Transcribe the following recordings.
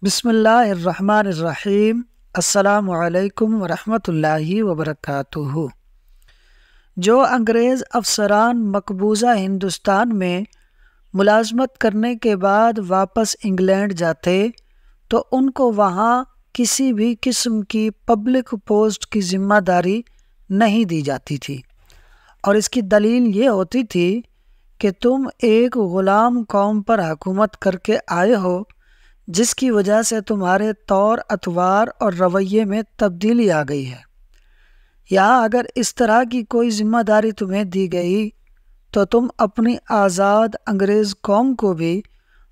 بسم اللہ الرحمن الرحیم۔ السلام علیکم ورحمۃ اللہ وبرکاتہ۔ جو انگریز افسران مقبوضہ ہندوستان میں ملازمت کرنے کے بعد واپس انگلینڈ جاتے تو ان کو وہاں کسی بھی قسم کی پبلک پوسٹ کی ذمہ داری نہیں دی جاتی تھی، اور اس کی دلیل یہ ہوتی تھی کہ تم ایک غلام قوم پر حکومت کر کے آئے ہو، جس کی وجہ سے تمہارے طور اطوار اور رویے میں تبدیلی آ گئی ہے۔ یہاں اگر اس طرح کی کوئی ذمہ داری تمہیں دی گئی تو تم اپنی آزاد انگریز قوم کو بھی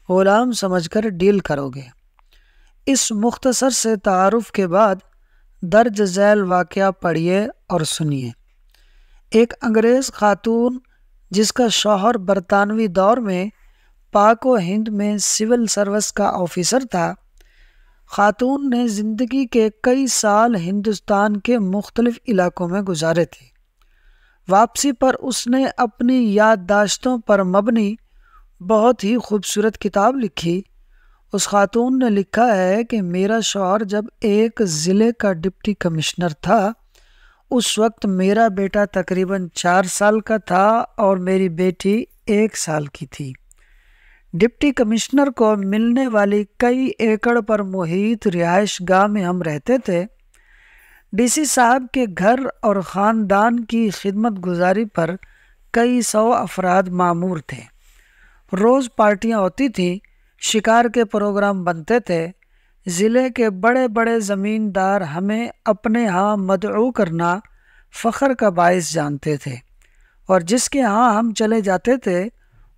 غلام سمجھ کر ڈیل کرو گے۔ اس مختصر سے تعارف کے بعد درج ذیل واقعہ پڑھیے اور سنیے۔ ایک انگریز خاتون جس کا شوہر برطانوی دور میں پاک و ہند میں سول سروس کا آفیسر تھا، خاتون نے زندگی کے کئی سال ہندوستان کے مختلف علاقوں میں گزارے تھے۔ واپسی پر اس نے اپنی یادداشتوں پر مبنی بہت ہی خوبصورت کتاب لکھی۔ اس خاتون نے لکھا ہے کہ میرا شوہر جب ایک ضلع کا ڈپٹی کمشنر تھا، اس وقت میرا بیٹا تقریباً 4 سال کا تھا اور میری بیٹی 1 سال کی تھی۔ ڈپٹی کمشنر کو ملنے والی کئی ایکڑ پر محیط رہائش گاہ میں ہم رہتے تھے۔ ڈی سی صاحب کے گھر اور خاندان کی خدمت گزاری پر کئی 100 افراد مامور تھے۔ روز پارٹیاں ہوتی تھیں، شکار کے پروگرام بنتے تھے۔ ضلع کے بڑے بڑے زمیندار ہمیں اپنے ہاں مدعو کرنا فخر کا باعث جانتے تھے، اور جس کے ہاں ہم چلے جاتے تھے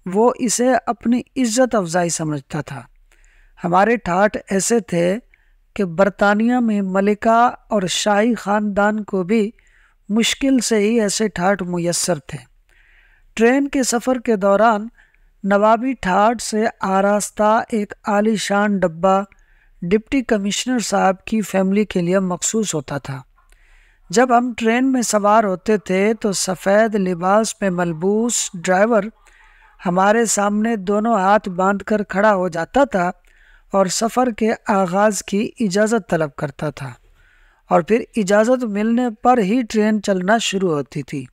وہ اسے اپنی عزت افزائی سمجھتا تھا۔ ہمارے ٹھاٹ ایسے تھے کہ برطانیہ میں ملکہ اور شاہی خاندان کو بھی مشکل سے ہی ایسے ٹھاٹ میسر تھے۔ ٹرین کے سفر کے دوران نوابی ٹھاٹ سے آراستہ ایک عالی شان ڈبہ ڈپٹی کمشنر صاحب کی فیملی کے لیے مخصوص ہوتا تھا۔ جب ہم ٹرین میں سوار ہوتے تھے تو سفید لباس میں ملبوس ڈرائیور ہمارے سامنے دونوں ہاتھ باندھ کر کھڑا ہو جاتا تھا اور سفر کے آغاز کی اجازت طلب کرتا تھا، اور پھر اجازت ملنے پر ہی ٹرین چلنا شروع ہوتی تھی۔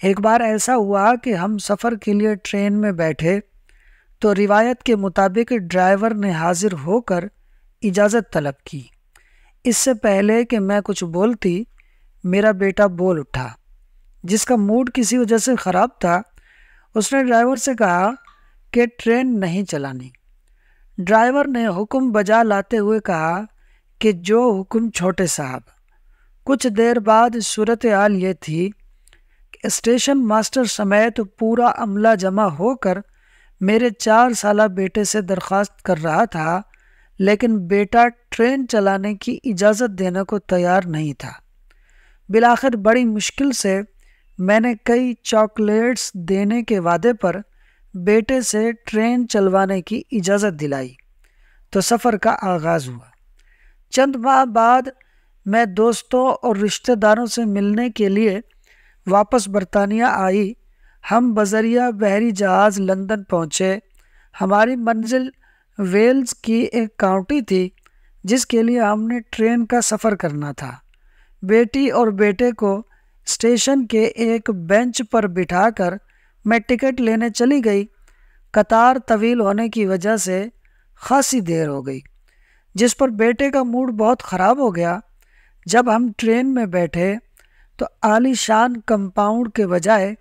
ایک بار ایسا ہوا کہ ہم سفر کے لیے ٹرین میں بیٹھے تو روایت کے مطابق ڈرائیور نے حاضر ہو کر اجازت طلب کی۔ اس سے پہلے کہ میں کچھ بولتی، میرا بیٹا بول اٹھا، جس کا موڈ کسی وجہ سے خراب تھا۔ اس نے ڈرائیور سے کہا کہ ٹرین نہیں چلانی۔ ڈرائیور نے حکم بجا لاتے ہوئے کہا کہ جو حکم چھوٹے صاحب۔ کچھ دیر بعد صورتحال یہ تھی کہ اسٹیشن ماسٹر سمیت پورا عملہ جمع ہو کر میرے 4 سالہ بیٹے سے درخواست کر رہا تھا، لیکن بیٹا ٹرین چلانے کی اجازت دینے کو تیار نہیں تھا۔ بالآخر بڑی مشکل سے میں نے کئی چاکلیٹس دینے کے وعدے پر بیٹے سے ٹرین چلوانے کی اجازت دلائی تو سفر کا آغاز ہوا۔ چند ماہ بعد میں دوستوں اور رشتہ داروں سے ملنے کے لیے واپس برطانیہ آئی۔ ہم بذریعہ بحری جہاز لندن پہنچے۔ ہماری منزل ویلز کی ایک کاؤنٹی تھی جس کے لیے ہم نے ٹرین کا سفر کرنا تھا۔ بیٹی اور بیٹے کو اسٹیشن کے ایک بینچ پر بٹھا کر میں ٹکٹ لینے چلی گئی۔ قطار طویل ہونے کی وجہ سے خاصی دیر ہو گئی، جس پر بیٹے کا موڈ بہت خراب ہو گیا۔ جب ہم ٹرین میں بیٹھے تو عالی شان کمپاؤنڈ کے بجائے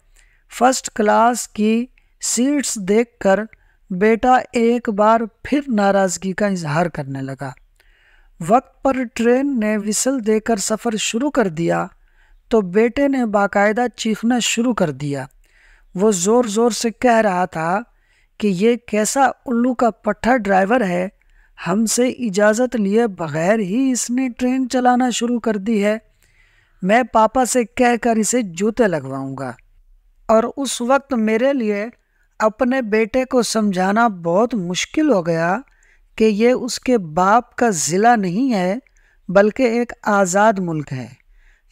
فرسٹ کلاس کی سیٹس دیکھ کر بیٹا ایک بار پھر ناراضگی کا اظہار کرنے لگا۔ وقت پر ٹرین نے وسل دے کر سفر شروع کر دیا تو بیٹے نے باقاعدہ چیخنا شروع کر دیا۔ وہ زور زور سے کہہ رہا تھا کہ یہ کیسا الو کا پٹھا ڈرائیور ہے، ہم سے اجازت لیے بغیر ہی اس نے ٹرین چلانا شروع کر دی ہے۔ میں پاپا سے کہہ کر اسے جوتے لگواؤں گا۔ اور اس وقت میرے لیے اپنے بیٹے کو سمجھانا بہت مشکل ہو گیا کہ یہ اس کے باپ کا ضلع نہیں ہے بلکہ ایک آزاد ملک ہے۔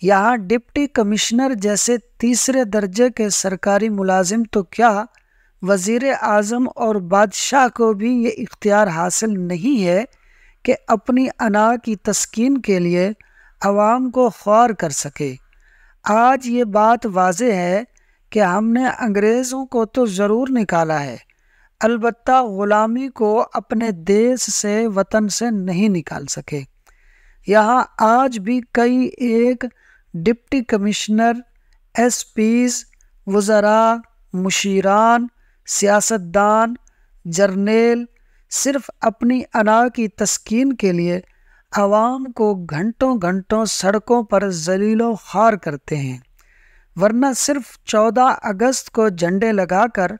یہاں ڈپٹی کمشنر جیسے تیسرے درجے کے سرکاری ملازم تو کیا، وزیر اعظم اور بادشاہ کو بھی یہ اختیار حاصل نہیں ہے کہ اپنی انا کی تسکین کے لیے عوام کو خوار کر سکے۔ آج یہ بات واضح ہے کہ ہم نے انگریزوں کو تو ضرور نکالا ہے، البتہ غلامی کو اپنے دیش سے، وطن سے نہیں نکال سکے۔ یہاں آج بھی کئی ایک ڈپٹی کمشنر، ایس پیز، وزراء، مشیران، سیاستدان، جرنیل صرف اپنی انا کی تسکین کے لیے عوام کو گھنٹوں گھنٹوں سڑکوں پر ذلیل و خوار کرتے ہیں، ورنہ صرف 14 اگست کو جھنڈے لگا کر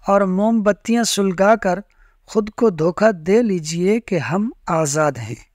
اور موم بتیاں سلگا کر خود کو دھوکہ دے لیجئے کہ ہم آزاد ہیں۔